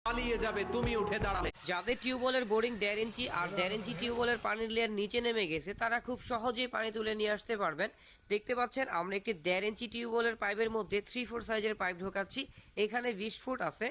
পালিয়ে যাবে তুমি উঠে দাঁড়াবে। যাদের টিউবওয়েলের বোরিং 1.5 ইঞ্চি আর 1.5 ইঞ্চি টিউবওয়েলের পানির লেয়ার নিচে নেমে গেছে তারা খুব সহজেই পানি তুলে নিয়ে আসতে পারবেন। দেখতে পাচ্ছেন আমরা একটি 1.5 ইঞ্চি টিউবওয়েলের পাইপের মধ্যে 3-4 সাইজের পাইপ ঢোকাচ্ছি। এখানে 20 ফুট আছে।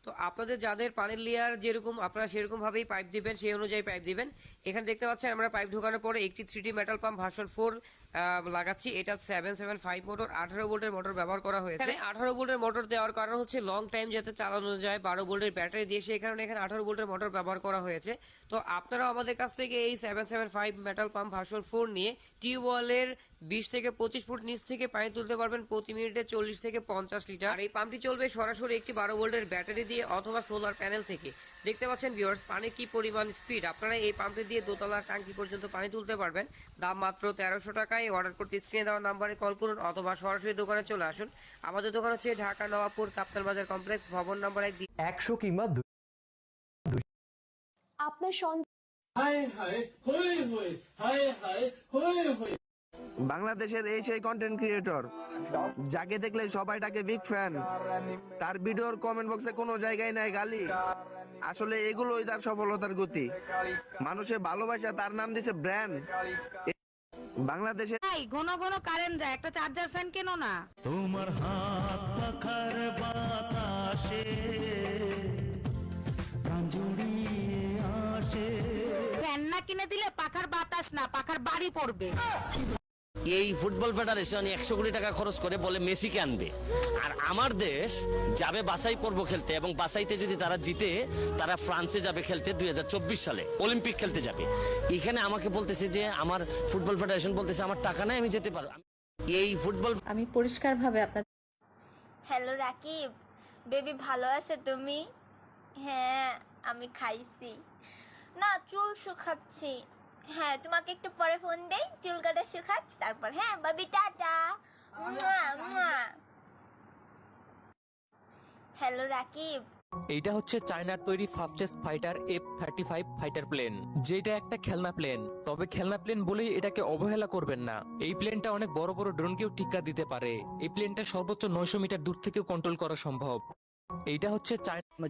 তো আপনাদের যাদের পানির লেয়ার যেরকম আপনারা সেরকম ভাবেই পাইপ দিবেন, সেই অনুযায়ী পাইপ দিবেন। এখানে দেখতে পাচ্ছেন আমরা পাইপ ঢোকানোর পরে একটি 3D মেটাল পাম্প ভার্সন 4 লাগাচ্ছি। এটা 775 মোটর 18 ভোল্টের মোটর ব্যবহার করা হয়েছে। 18 ভোল্টের মোটর দেওয়ার কারণ হচ্ছে লং টাইম যাতে চালানো যায়। 12 ভোল্টের ব্যাটারি দিয়ে সেই কারণে এখানে 18 ভোল্টের মোটর ব্যবহার করা হয়েছে। তো আপনারা আমাদের কাছ থেকে এই 775 মেটাল পাম্প ভার্সন 4 নিয়ে টিউবওয়েলের 20 থেকে 25 ফুট নিচ থেকে পানি তুলতে পারবেন প্রতি মিনিটে 40 থেকে 50 লিটার। আর এই পাম্পটি চলবে সরাসরি একটি 12 ভোল্টের ব্যাটারি দিয়ে অথবা সোলার প্যানেল থেকে। দেখতে পাচ্ছেন ভিউয়ার্স পানির কি পরিমাণ স্পিড। আপনারা এই পাম্পটি দিয়ে দোতলা ট্যাঙ্কি পর্যন্ত পানি তুলতে পারবেন। দাম মাত্র 1300 টাকায়। অর্ডার করতে স্ক্রিনে দেওয়া নাম্বারে কল করুন অথবা সরাসরি দোকানে চলে আসুন। আমাদের দোকান হচ্ছে ঢাকা নবাবপুর কাপ্তান বাজার কমপ্লেক্স, ভবন নাম্বার 1। 100 কিংবা আপনার সন্তান বাংলাদেশের এই সেই কন্টেন্ট ক্রিয়েটর যাকে দেখলে সবাই তাকে বিগ ফ্যান। তার ভিডিওর কমেন্ট বক্সে কোনো জায়গায় নাই গালি। আসলে এগুলোই তার সফলতার গতি। মানুষের ভালোবাসা তার নাম দিছে ব্র্যান্ড। বাংলাদেশে ঘন ঘন কারেন্ট যায়, একটা চার্জার ফ্যান কেন না? তোমার হাত পাখার বাতাসে প্রাণ জুড়িয়ে আসে। ফ্যান না কিনে দিলে পাখার বাতাস না, পাখার বাড়ি পড়বে। এই ফুটবল ফেডারেশন 100 কোটি টাকা খরচ করে বলে মেসিকে আনবে, আর আমার দেশ যাবে বাছাই পর্ব খেলতে, এবং বাছাইতে যদি তারা জিতে তারা ফ্রান্সে যাবে খেলতে 2024 সালে অলিম্পিক খেলতে যাবে। এখানে আমাকে বলতেছে যে আমার ফুটবল ফেডারেশন বলতেছে আমার টাকা নাই, আমি যেতে পারবো। এই ফুটবল আমি পরিষ্কারভাবে আপনার হ্যালো রাকিব বেবি, ভালো আছে তুমি? হ্যাঁ আমি খাইছি না, চুল শুকাচ্ছি। হ্যাঁ তোমাকে একটু পরে ফোন দেই, চুল কাটা শুকাক তারপর। হ্যাঁ বাবি টাটা। হ্যালো রাকিব, এইটা হচ্ছে চায়নার তৈরি fastest fighter F-35 fighter plane, যেটা একটা খেলনা প্লেন। তবে খেলনা প্লেন বলেই এটাকে অবহেলা করবেন না। এই প্লেনটা অনেক বড় বড় ড্রোনকেও টিক্কা দিতে পারে। এই প্লেনটা সর্বোচ্চ 900 মিটার দূর থেকেও কন্ট্রোল করা সম্ভব। এইটা হচ্ছে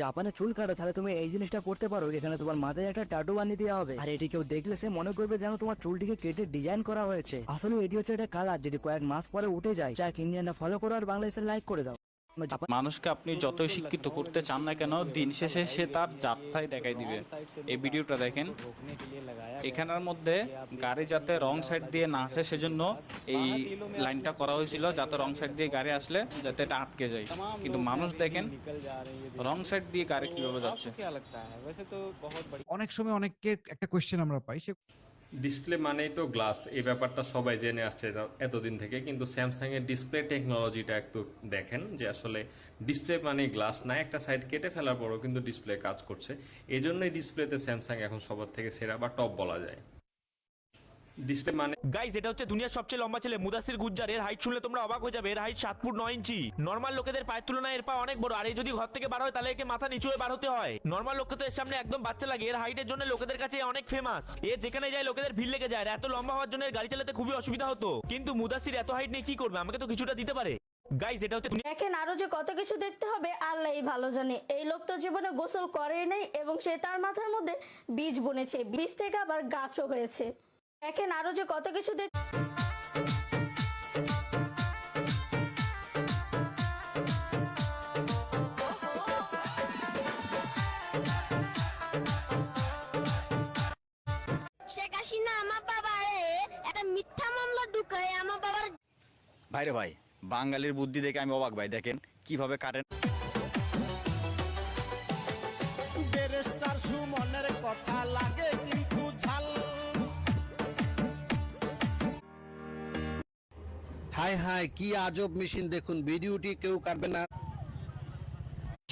জাপানে চুল কাটা, তাহলে তুমি এই জিনিসটা করতে পারো। এখানে তোমার মাথায় একটা ট্যাটু বানিয়ে দেওয়া হবে, আর এটি কেউ দেখলে সে মনে করবে যেন তোমার চুলটিকে কেটে ডিজাইন করা হয়েছে। আসলে এটি হচ্ছে একটা কালার, যদি কয়েক মাস পরে উঠে যায়। চাক ইন্ডিয়ানরা ফলো করো আর বাংলাদেশে লাইক করে দাও। মানুষকে আপনি যতই শিক্ষিত করতে চান না কেন, দিন শেষে সে তার জাতটাই দেখাই দিবে। এই ভিডিওটা দেখেন, এখানের মধ্যে গাড়ি যাতে রং সাইড দিয়ে না আসে সেজন্য এই লাইনটা করা হয়েছিল, যাতে রং সাইড দিয়ে গাড়ি আসলে যাতে এটা আটকে যায়। কিন্তু মানুষ দেখেন রং সাইড দিয়ে গাড়ি কিভাবে যাচ্ছে। অনেক সময় অনেকের একটা কোয়েশ্চেন আমরা পাই, সে ডিসপ্লে মানেই তো গ্লাস, এই ব্যাপারটা সবাই জেনে আসছে এতদিন থেকে। কিন্তু স্যামসাং এর ডিসপ্লে টেকনোলজিটা একটু দেখেন, যে আসলে ডিসপ্লে মানেই গ্লাস না, একটা সাইড কেটে ফেলার পরও কিন্তু ডিসপ্লে কাজ করছে। এই জন্যই ডিসপ্লেতে স্যামসাং এখন সবার থেকে সেরা বা টপ বলা যায়। ডিসপ্লে মানে গাইস, এটা হচ্ছে দুনিয়ার সবচেয়ে লম্বা ছেলে মুদাসির গুজ্জার। এর হাইট শুনলে তোমরা অবাক হয়ে যাবে। এর হাইট 7 ফুট 9 ইঞ্চি। নরমাল লোকেদের পায়ের তুলনায় এর পা অনেক বড়। আর এই যদি ঘর থেকে বার হয় তাহলে একে মাথা নিচু হয়ে বার হতে হয়। নরমাল লোককে তো এর সামনে একদম বাচ্চা লাগে। এর হাইটের জন্য লোকেদের কাছে অনেক ফেমাস। এ যেখানে যায় লোকেদের ভিড় লেগে যায়। এত লম্বা হওয়ার জন্য গাড়ি চালাতে খুবই অসুবিধা হতো। কিন্তু মুদাসির এত হাইট নিয়ে কি করবে? আমাকে তো কিছুটা দিতে পারে। গাইস, এটা হচ্ছে দেখেন আরো যে কত কিছু দেখতে হবে আল্লাহই ভালো জানে। এই লোক তো জীবনে গোসল করেই নাই, এবং সে তার মাথার মধ্যে বীজ বুনেছে, বীজ থেকে আবার গাছও হয়েছে। দেখেন আরো যে কত কিছু শেখ হাসিনা আমার বাবারে একটা মিথ্যা মামলা ঢুকায় আমার বাবার। ভাইরে ভাই, বাঙালির বুদ্ধি দেখে আমি অবাক ভাই। দেখেন কিভাবে কারেন্ট বেরেস্তার সুমনের কথা লাগে কিন্তু ঝাল। হাই হাই কি আজব মেশিন দেখুন, ভিডিওটি কেউ কাটবে না।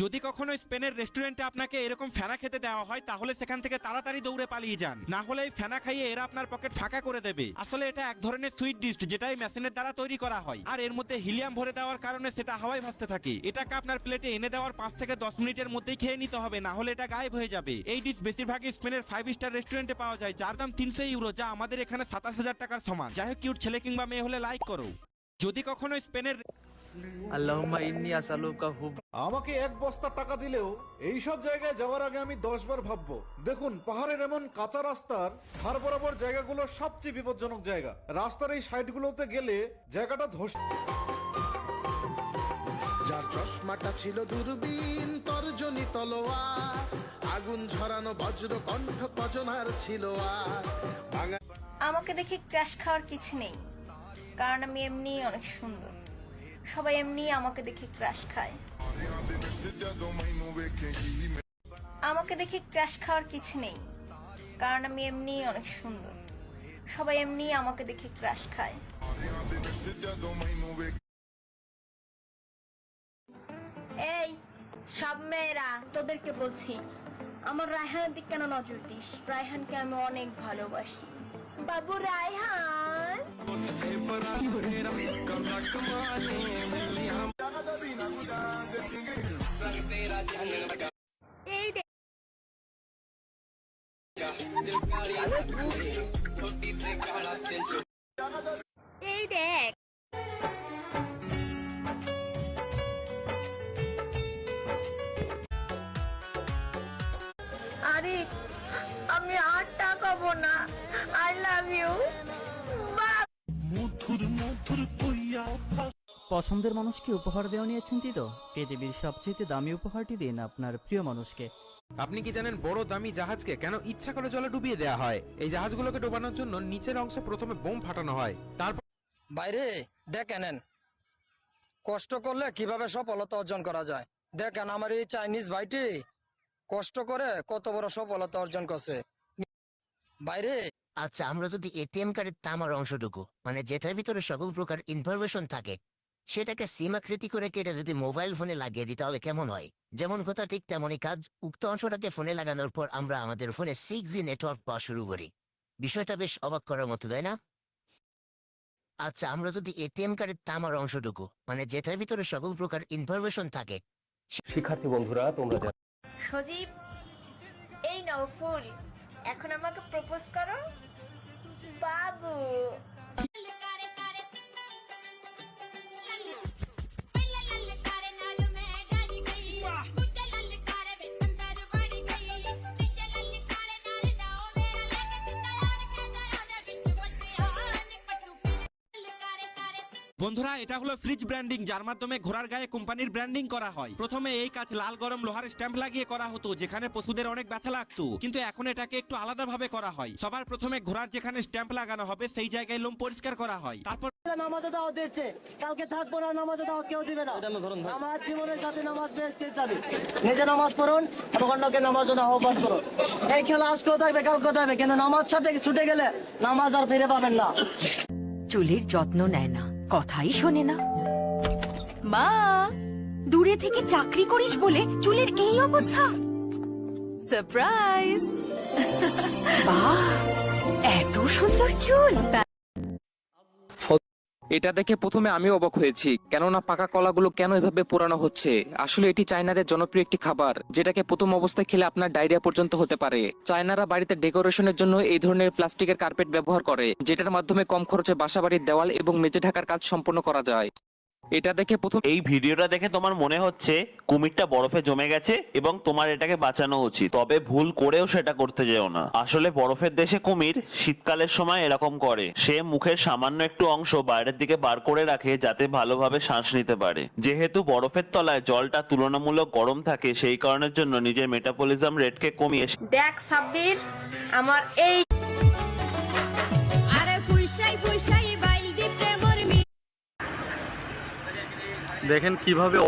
যদি কখনো স্পেনের রেস্টুরেন্টে আপনাকে এরকম ফেনা খেতে দেওয়া হয় তাহলে সেখান থেকে তাড়াতাড়ি দৌড়ে পালিয়ে যান, না হলে এই ফেনা খাইয়ে এরা আপনার পকেট ফাঁকা করে দেবে। আসলে এটা এক ধরনের সুইট ডিশ, যেটা এই মেশিনের দ্বারা তৈরি করা হয়। আর এর মধ্যে হিলিয়াম ভরে দেওয়ার কারণে সেটা হাওয়ায় ভাসতে থাকে। এটাকে আপনার প্লেটে এনে দেওয়ার 5 থেকে 10 মিনিটের মধ্যেই খেয়ে নিতে হবে, না হলে এটা গায়েব হয়ে যাবে। এই ডিশ বেশিরভাগই স্পেনের 5 স্টার রেস্টুরেন্টে পাওয়া যায়, যার দাম 300 ইউরো, যা আমাদের এখানে 27,000 টাকার সমান। যাই হোক, কিউট ছেলে কিংবা মেয়ে হলে লাইক করো। যদি কখনো স্পেনের আল্লাহুম্মা ইন্নী আসআলুকা হুব। আমাকে 1 বস্তা টাকা দিলেও এই সব জায়গায় যাওয়ার আগে আমি 10 বার ভাববো। দেখুন, পাহাড়ের এমন কাঁচা রাস্তার ধার বরাবর জায়গাগুলো সবচেয়ে বিপজ্জনক জায়গা। রাস্তার এই সাইডগুলোতে গেলে জায়গাটা ধস। যার চশমাটা ছিল দূরবীন তর্জনী তলোয়ার, আগুন ঝরানো বজ্র কণ্ঠ কজনার ছিল আর। আমাকে দেখে ক্র্যাশ খাওয়ার কিছু নেই, কারণ আমি এমনি অনেক সুন্দর। সবাই এমনি আমাকে দেখে ক্র্যাশ খায়। আমাকে দেখে ক্র্যাশ খাওয়ার কিছু নেই, কারণ আমি এমনি অনেক সুন্দর। সবাই এমনি আমাকে দেখে ক্র্যাশ খায়। এই সব মেয়েরা, তোদেরকে বলছি, আমার রায়হানের দিক কেন নজর দিস? রায়হানকে আমি অনেক ভালোবাসি। বাবু রায়হান, এই দেখ, এই দেখ, আরে আমি আর তাকাবো না। I love you. পছন্দের মানুষকে উপহার দেওয়া নিয়ে চিন্তিত? পৃথিবীর সবচেয়ে দামি উপহারটি দিন আপনার প্রিয় মানুষকে। আপনি কি জানেন বড় দামি জাহাজকে কেন ইচ্ছা করে জলে ডুবিয়ে দেওয়া হয়? এই জাহাজগুলোকে ডোবানোর জন্য নিচের অংশে প্রথমে বোম ফাটানো হয়, তারপর বাইরে দেখেন কষ্ট করলে কিভাবে সফলতা অর্জন করা যায়। দেখেন আমার এই চাইনিজ ভাইটি কষ্ট করে কত বড় সফলতা অর্জন করছে বাইরে। আচ্ছা, আমরা যদি এটিএম কার্ডের তামার অংশটুকু, মানে যেটার ভিতরে সকল প্রকার ইনফরমেশন থাকে, সেটাকে সিম আকৃতি করে কেটে যদি মোবাইল ফোনে লাগিয়ে দিই তাহলে কেমন হয়? যেমন কথা ঠিক তেমনই কাজ। উক্ত অংশটাকে ফোনে লাগানোর পর আমরা আমাদের ফোনে 6G নেটওয়ার্ক পাওয়া শুরু করি। বিষয়টা বেশ অবাক করার মতো, তাই না? আচ্ছা, আমরা যদি এটিএম কার্ডের তামার অংশটুকু, মানে যেটার ভিতরে সকল প্রকার ইনফরমেশন থাকে। শিক্ষার্থী বন্ধুরা, তোমরা সজীব, এই নাও ফুল, এখন আমাকে প্রপোজ করো বাবু। বন্ধুরা, এটা হলো ফ্রিজ ব্র্যান্ডিং, যার মাধ্যমে ঘোড়ার গায়ে কোম্পানির ব্র্যান্ডিং করা হয়। প্রথমে এই কাজ লাল গরম লোহার স্ট্যাম্প লাগিয়ে করা হতো, যেখানে পশুদের অনেক ব্যথা লাগতো, কিন্তু এখন এটাকে একটু আলাদা ভাবে করা হয়। সবার প্রথমে ঘোড়ার যেখানে স্ট্যাম্প লাগানো হবে সেই জায়গায় লোম পরিষ্কার করা হয়। তারপর নামাজে দাওয়াত দিচ্ছে, কালকে থাকবো না, নামাজে দাওয়াত কেউ দিবে না। আমার জীবনের সাথে নামাজ বেহেশতে যাবে। নিজে নামাজ পড়ুন এবং অন্যকে নামাজ আহ্বান করুন। এই খেলা আজকেও থাকবে, কালকেও থাকবে, কিন্তু নামাজ সাথে ছুটে গেলে নামাজ আর ফিরে পাবেন না। চুলের যত্ন নেয় না, কথাই শোনে না। মা, দূরে থেকে চাকরি করিস বলে চুলের এই অবস্থা। সারপ্রাইজ! বাহ, এত সুন্দর চুল। এটা দেখে প্রথমে আমি অবাক হয়েছি, কেননা পাকা কলাগুলো কেন এভাবে পোড়ানো হচ্ছে। আসলে এটি চায়নাদের জনপ্রিয় একটি খাবার, যেটাকে প্রথম অবস্থায় খেলে আপনার ডায়রিয়া পর্যন্ত হতে পারে। চায়নারা বাড়িতে ডেকোরেশনের জন্য এই ধরনের প্লাস্টিকের কার্পেট ব্যবহার করে, যেটার মাধ্যমে কম খরচে বাসাবাড়ির দেওয়াল এবং মেঝে ঢাকার কাজ সম্পন্ন করা যায়। এটা দেখে প্রথম এই ভিডিওটা দেখে তোমার মনে হচ্ছে কুমিরটা বরফে জমে গেছে এবং তোমার এটাকে বাঁচানো উচিত, তবে ভুল করেও সেটা করতে যেও না। আসলে বরফের দেশে কুমির শীতকালের সময় এরকম করে, সে মুখের সামান্য একটু অংশ বাইরের দিকে বার করে রাখে যাতে ভালোভাবে শ্বাস নিতে পারে। যেহেতু বরফের তলায় জলটা তুলনামূলক গরম থাকে, সেই কারণের জন্য নিজের মেটাবলিজম রেটকে কমিয়ে দেখ সাব্বির, আমার এই দেখেন কিভাবে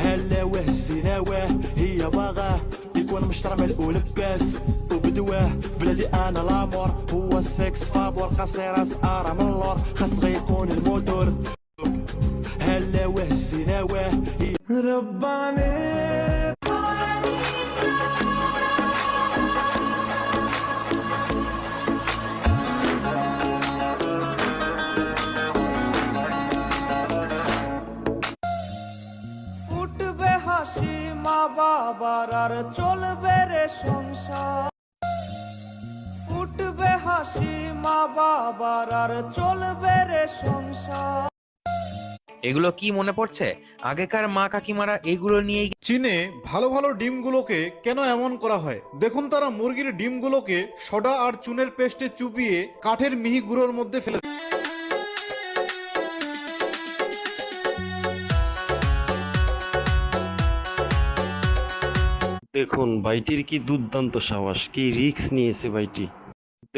هلاوه الزناوه هي باغاه يكون مشترمل ولباس وبدواه بلادي انا لامور هو السكس فابور قصير اسعار من اللور خاص يكون الموتور هلاوه الزناوه هي رباني চলবে রে সংসার, ফুটবে হাসি মা বাবার আর চলবে রে সংসার। এগুলো কি মনে পড়ছে? আগেকার মা কাকিমারা এগুলো নিয়ে চীনে ভালো ভালো ডিমগুলোকে কেন এমন করা হয়? দেখুন, তারা মুরগির ডিমগুলোকে সোডা আর চুনের পেস্টে চুবিয়ে কাঠের মিহি গুঁড়োর মধ্যে ফেলে দেয়। দেখুন বাইটির কি দুর্দান্ত সাহস, কি রিস্ক নিয়েছে বাইটি।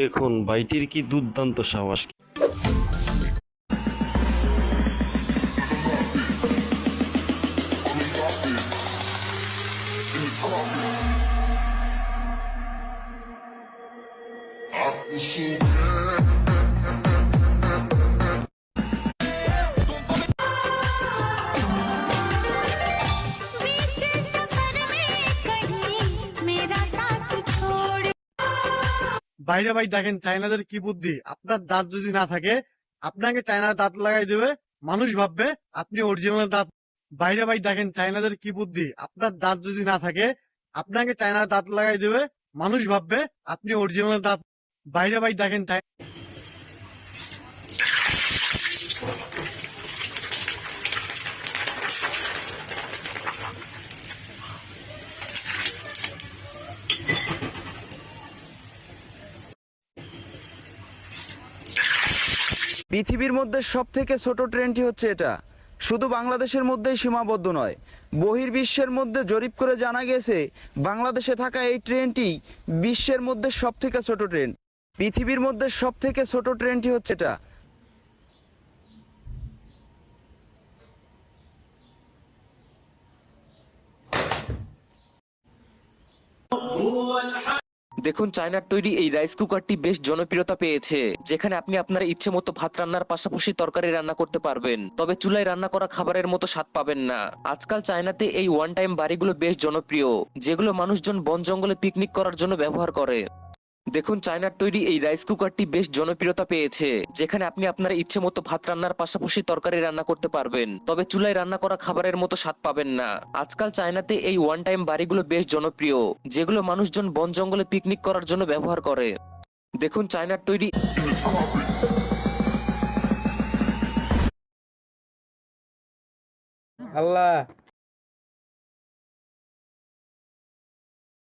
দেখুন বাইটির কি দুর্দান্ত সাহস। বাইরে ভাই দেখেন চাইনাদের কি বুদ্ধি, আপনার দাঁত যদি না থাকে আপনাকে চায়নার দাঁত লাগাই দেবে, মানুষ ভাববে আপনি অরিজিনাল দাঁত। বাইরে ভাই দেখেন চাইনাদের কি বুদ্ধি, আপনার দাঁত যদি না থাকে আপনাকে চায়নার দাঁত লাগাই দেবে, মানুষ ভাববে আপনি অরিজিনাল দাঁত। বাইরে ভাই দেখেন পৃথিবীর মধ্যে সব থেকে ছোট ট্রেনটি হচ্ছে এটা। শুধু বাংলাদেশের মধ্যেই সীমাবদ্ধ নয়, বহির্বিশ্বের মধ্যে জরিপ করে জানা গেছে বাংলাদেশে থাকা এই ট্রেনটি বিশ্বের মধ্যে সব থেকে ছোট ট্রেন। পৃথিবীর মধ্যে সব থেকে ছোট ট্রেনটি হচ্ছে এটা। দেখুন চায়নার তৈরি এই রাইস কুকারটি বেশ জনপ্রিয়তা পেয়েছে, যেখানে আপনি আপনার ইচ্ছে মতো ভাত রান্নার পাশাপাশি তরকারি রান্না করতে পারবেন, তবে চুলায় রান্না করা খাবারের মতো স্বাদ পাবেন না। আজকাল চায়নাতে এই ওয়ান টাইম বাড়িগুলো বেশ জনপ্রিয়, যেগুলো মানুষজন বন জঙ্গলে পিকনিক করার জন্য ব্যবহার করে। দেখুন চায়নার তৈরি এই রাইস কুকারটি বেশ জনপ্রিয়তা পেয়েছে, যেখানে আপনি আপনার ইচ্ছে মতো ভাত রান্নার পাশাপাশি তরকারি রান্না করতে পারবেন, তবে চুলায় রান্না করা খাবারের মতো স্বাদ পাবেন না। আজকাল চায়নাতে এই ওয়ান টাইম বাড়িগুলো বেশ জনপ্রিয়, যেগুলো মানুষজন বন জঙ্গলে পিকনিক করার জন্য ব্যবহার করে। দেখুন চায়নার তৈরি আল্লাহ